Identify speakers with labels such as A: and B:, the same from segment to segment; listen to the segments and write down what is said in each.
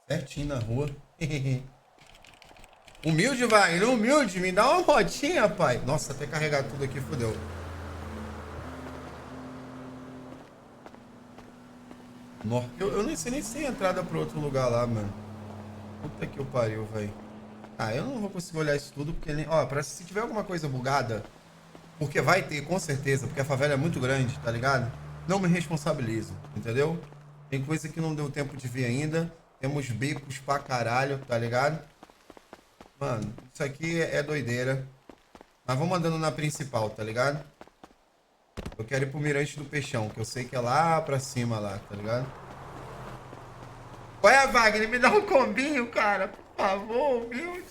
A: Certinho na rua. Humilde, Wagner, humilde. Me dá uma motinha, pai. Nossa, até carregar tudo aqui, fodeu. Eu nem sei nem se tem entrada pro outro lugar lá, mano. Puta que o pariu, velho. Ah, eu não vou conseguir olhar isso tudo, porque nem... Ó, se tiver alguma coisa bugada, porque vai ter, com certeza, porque a favela é muito grande, tá ligado? Não me responsabilizo, entendeu? Tem coisa que não deu tempo de ver ainda. Temos becos pra caralho, tá ligado? Mano, isso aqui é doideira. Mas vamos andando na principal, tá ligado? Eu quero ir pro Mirante do Peixão, que eu sei que é lá pra cima lá, tá ligado? Olha, Wagner, me dá um combinho, cara. Por favor, humilde.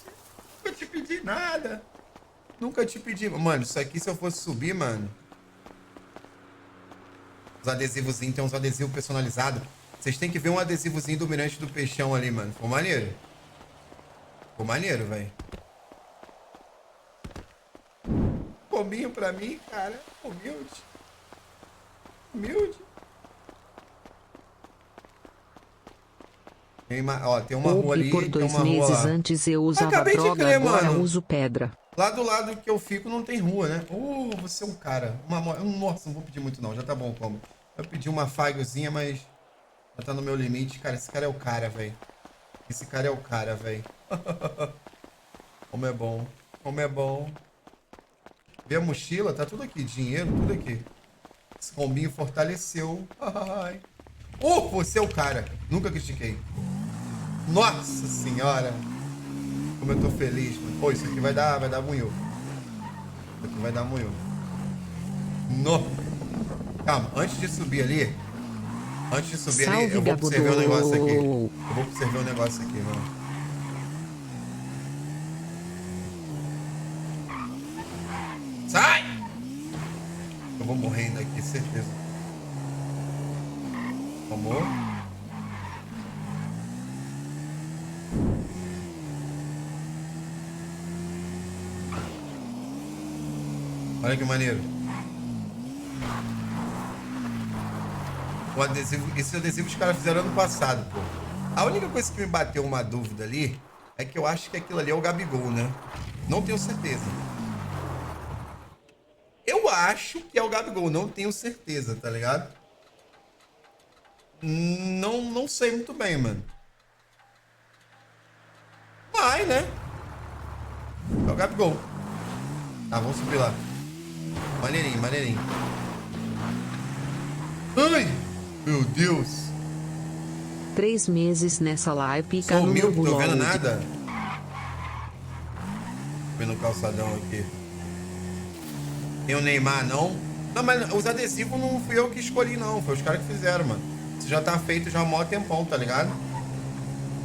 A: Nunca te pedi nada. Nunca te pedi. Mano, isso aqui se eu fosse subir, mano. Os adesivozinhos, tem uns adesivos personalizados. Vocês têm que ver um adesivozinho do Mirante do Peixão ali, mano. Ficou maneiro. Ficou maneiro, velho. Combinho pra mim, cara. Humilde. Humilde. Ó, tem uma rua ali,
B: Por
A: tem
B: 2
A: uma rua
B: meses
A: lá.
B: antes eu usava
A: Acabei de
B: droga,
A: crer,
B: agora
A: mano.
B: uso pedra.
A: Lá do lado que eu fico não tem rua, né? Você é um cara. Nossa, não vou pedir muito não, já tá bom como. Eu pedi uma fagozinha, mas já tá no meu limite. Cara, esse cara é o cara, velho. Esse cara é o cara, velho. Como é bom. Como é bom. Vê a mochila, tá tudo aqui. Dinheiro, tudo aqui. Esse combinho fortaleceu. Ai. Você é o cara. Nunca critiquei. Nossa senhora. Como eu tô feliz, mano. Pô, isso aqui vai dar munho. Isso aqui vai dar munho. No. Calma, antes de subir ali. Antes de subir ali, eu vou observar um negócio aqui. Eu vou observar um negócio aqui, mano. Sai! Eu vou morrendo aqui, certeza. Amor. Olha que maneiro. O adesivo, esse adesivo os caras fizeram ano passado, pô. A única coisa que me bateu uma dúvida ali é que eu acho que aquilo ali é o Gabigol, né? Não tenho certeza. Eu acho que é o Gabigol, não tenho certeza, tá ligado? Não sei muito bem, mano. Vai, né? É o Gabigol. Tá, vamos subir lá. Maneirinho, maneirinho. Ai, meu Deus.
B: 3 meses nessa live, pica
A: Sou
B: no meu
A: humilde, tô vendo
B: blog.
A: nada. Vendo o calçadão aqui. Tem o Neymar, não? Não, mas os adesivos não fui eu que escolhi, não. Foi os caras que fizeram, mano. Isso já tá feito já há mó tempão, tá ligado?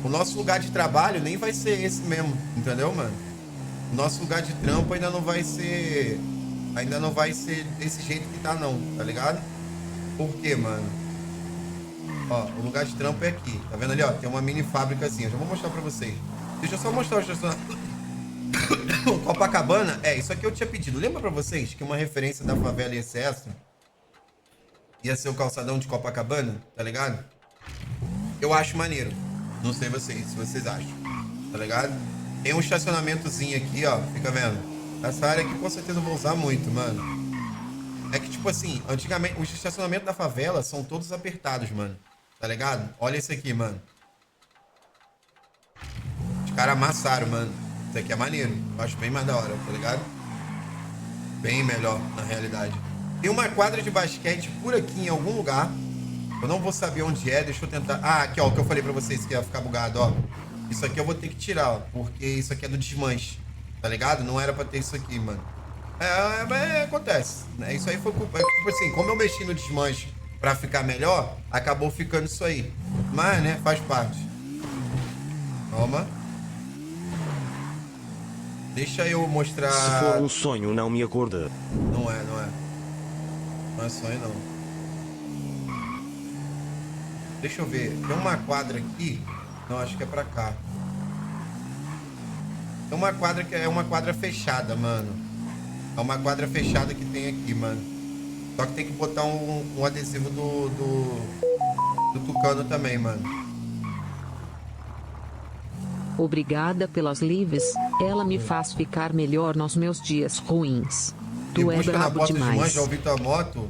A: O nosso lugar de trabalho nem vai ser esse mesmo, entendeu, mano? O nosso lugar de trampo ainda não vai ser... Ainda não vai ser desse jeito que tá, não, tá ligado? Por quê, mano? Ó, o lugar de trampo é aqui. Tá vendo ali, ó? Tem uma mini fábricazinha. Já vou mostrar pra vocês. Deixa eu só mostrar o estacionamento. Copacabana, isso aqui eu tinha pedido. Lembra pra vocês que uma referência da favela ia ser essa? Ia ser o calçadão de Copacabana, tá ligado? Eu acho maneiro. Não sei vocês, se vocês acham. Tá ligado? Tem um estacionamentozinho aqui, ó. Fica vendo? Essa área aqui com certeza eu vou usar muito, mano. É que, tipo assim, antigamente, os estacionamentos da favela são todos apertados, mano. Tá ligado? Olha esse aqui, mano. Os caras amassaram, mano. Isso aqui é maneiro. Eu acho bem mais da hora, tá ligado? Bem melhor, na realidade. Tem uma quadra de basquete por aqui em algum lugar. Eu não vou saber onde é. Deixa eu tentar... Ah, aqui, ó. O que eu falei pra vocês que ia ficar bugado, ó. Isso aqui eu vou ter que tirar, ó. Porque isso aqui é do desmanche. Tá ligado? Não era pra ter isso aqui, mano. Acontece. Né? Isso aí foi culpa... Tipo assim, como eu mexi no desmanche pra ficar melhor, acabou ficando isso aí. Mas, né, faz parte. Toma. Deixa eu mostrar...
C: Se for um sonho, não me acorda.
A: Não é, não é. Não é sonho, não. Deixa eu ver. Tem uma quadra aqui. Não, acho que é pra cá. Tem uma quadra que é uma quadra fechada, mano. É uma quadra fechada que tem aqui, mano. Só que tem que botar um adesivo do Tucano também, mano.
B: Obrigada pelas lives. Ela me faz ficar melhor nos meus dias ruins.
A: Me
B: Tu é
A: busca na
B: brabo
A: porta de mãe,
B: demais.
A: já ouvi tua moto.